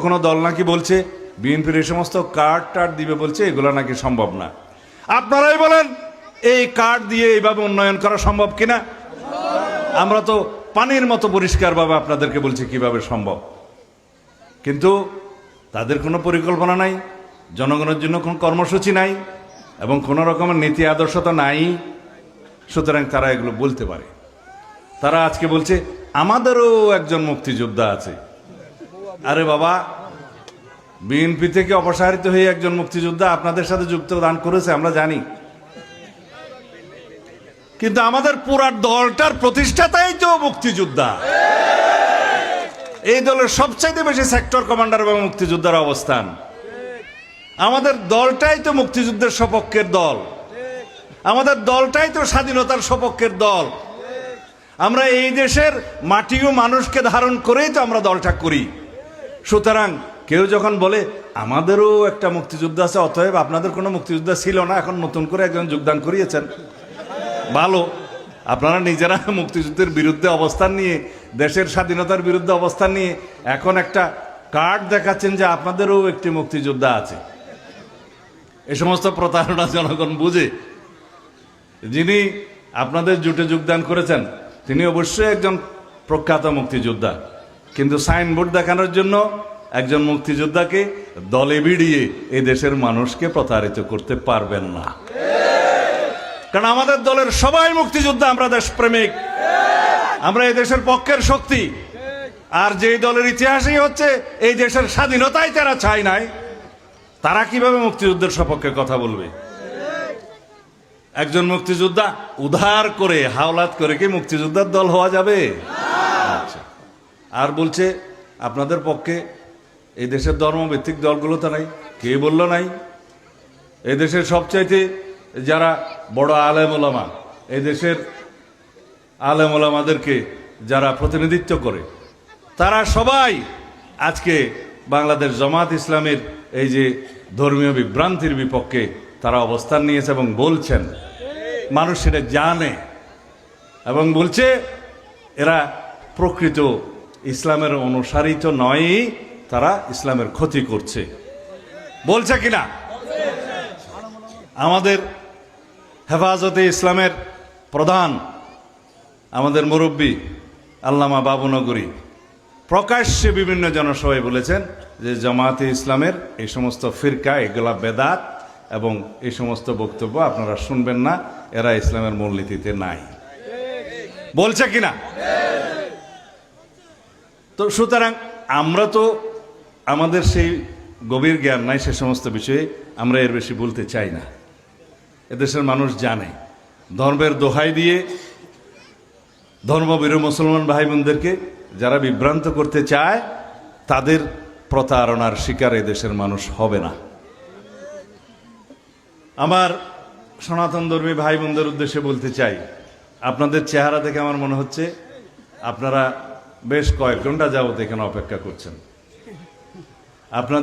কোনো দল নাকি বলছে বিএনপির এই সমস্ত কার্ড টার্ড দিবে, বলছে এগুলো নাকি সম্ভব না। আপনারাই বলেন এই কার্ড দিয়ে এইভাবে উন্নয়ন করা সম্ভব কিনা? আমরা তো পানির মতো পরিষ্কারভাবে আপনাদেরকে বলছি কিভাবে সম্ভব, কিন্তু তাদের কোনো পরিকল্পনা নাই, জনগণের জন্য কোনো কর্মসূচি নাই এবং কোনো রকমের নীতি আদর্শতা নাই। সুতরাং তারা এগুলো বলতে পারে। তারা আজকে বলছে আমাদেরও একজন মুক্তিযোদ্ধা আছে। আরে বাবা, বিএনপি থেকে অপসারিত হয়ে একজন মুক্তিযোদ্ধা আপনাদের সাথে যুক্তদান করেছে আমরা জানি, কিন্তু আমাদের পুরা দলটার প্রতিষ্ঠাতাই তো মুক্তিযোদ্ধা। এই দলের সবচাইতে বেশি সেক্টর কমান্ডার এবং মুক্তিযোদ্ধার অবস্থান। আমাদের দলটাই তো মুক্তিযুদ্ধের সপক্ষের দল, আমাদের দলটাই তো স্বাধীনতার সপক্ষের দল। আমরা এই দেশের মাটি ও মানুষকে ধারণ করেই তো আমরা দলটা করি। সুতরাং কেউ যখন বলে আমাদেরও একটা মুক্তিযোদ্ধা আছে, অতএব আপনাদের কোনো মুক্তিযোদ্ধা ছিল না, এখন নতুন করে একজন যোগদান করিয়েছেন, ভালো। আপনারা নিজেরা মুক্তিযুদ্ধের বিরুদ্ধে অবস্থান নিয়ে, দেশের স্বাধীনতার বিরুদ্ধে অবস্থান নিয়ে এখন একটা কার্ড দেখাচ্ছেন যে আপনাদেরও একটি মুক্তিযোদ্ধা আছে। এই সমস্ত প্রতারণা জনগণ বুঝে। যিনি আপনাদের জোটে যোগদান করেছেন তিনি অবশ্যই একজন প্রখ্যাত মুক্তিযোদ্ধা, কিন্তু সাইনবোর্ড দেখানোর জন্য একজন মুক্তিযোদ্ধাকে দলে ভিড়িয়ে এই দেশের মানুষকে প্রতারিত করতে পারবেন না। কারণ আমাদের দলের সবাই মুক্তিযোদ্ধা, আমরা দেশপ্রেমিক, আমরা এই দেশের পক্ষের শক্তি। আর যেই দলের ইতিহাসই হচ্ছে এই দেশের স্বাধীনতাই তারা চায় নাই, তারা কিভাবে মুক্তিযুদ্ধের সপক্ষে কথা বলবে? একজন মুক্তিযোদ্ধা উদ্ধার করে হাওলাত করে কি মুক্তিযোদ্ধার দল হওয়া যাবে? আচ্ছা, আর বলছে আপনাদের পক্ষে এই দেশের ধর্মভিত্তিক দলগুলো তো নাই। কে বললো নাই? এই দেশের সবচাইতে যারা বড় আলেম ওলামা, এই দেশের আলেম ওলামাদেরকে যারা প্রতিনিধিত্ব করে, তারা সবাই আজকে বাংলাদেশ জামাত ইসলামের এই যে ধর্মীয় বিভ্রান্তির বিপক্ষে তারা অবস্থান নিয়েছে এবং বলছেন, মানুষ সেটা জানে এবং বলছে এরা প্রকৃত ইসলামের অনুসারী তো নয়, তারা ইসলামের ক্ষতি করছে, বলছে কিনা? আমাদের হেফাজতে ইসলামের প্রধান, আমাদের মুরব্বী আল্লামা বাবুনগরী প্রকাশ্যে বিভিন্ন জনসভায় বলেছেন যে জামাতে ইসলামের এই সমস্ত ফিরকা এগুলা বেদাত এবং এই সমস্ত বক্তব্য আপনারা শুনবেন না, এরা ইসলামের মূলনীতিতে নাই, বলছে কিনা? তো সুতরাং আমরা তো আমাদের সেই গভীর জ্ঞান নাই সে সমস্ত বিষয়ে, আমরা এর বেশি বলতে চাই না। এদেশের মানুষ জানে ধর্মের দোহাই দিয়ে ধর্মভীরু মুসলমান ভাই বোনদেরকে যারা বিভ্রান্ত করতে চায় তাদের প্রতারণার শিকার এদেশের মানুষ হবে না। আমার সনাতন ধর্মী ভাই বোনদের উদ্দেশ্যে বলতে চাই, আপনাদের চেহারা দেখে আমার মনে হচ্ছে আপনারা বেশ কয়েক ঘন্টা যাবত এখানে অপেক্ষা করছেন। আপনার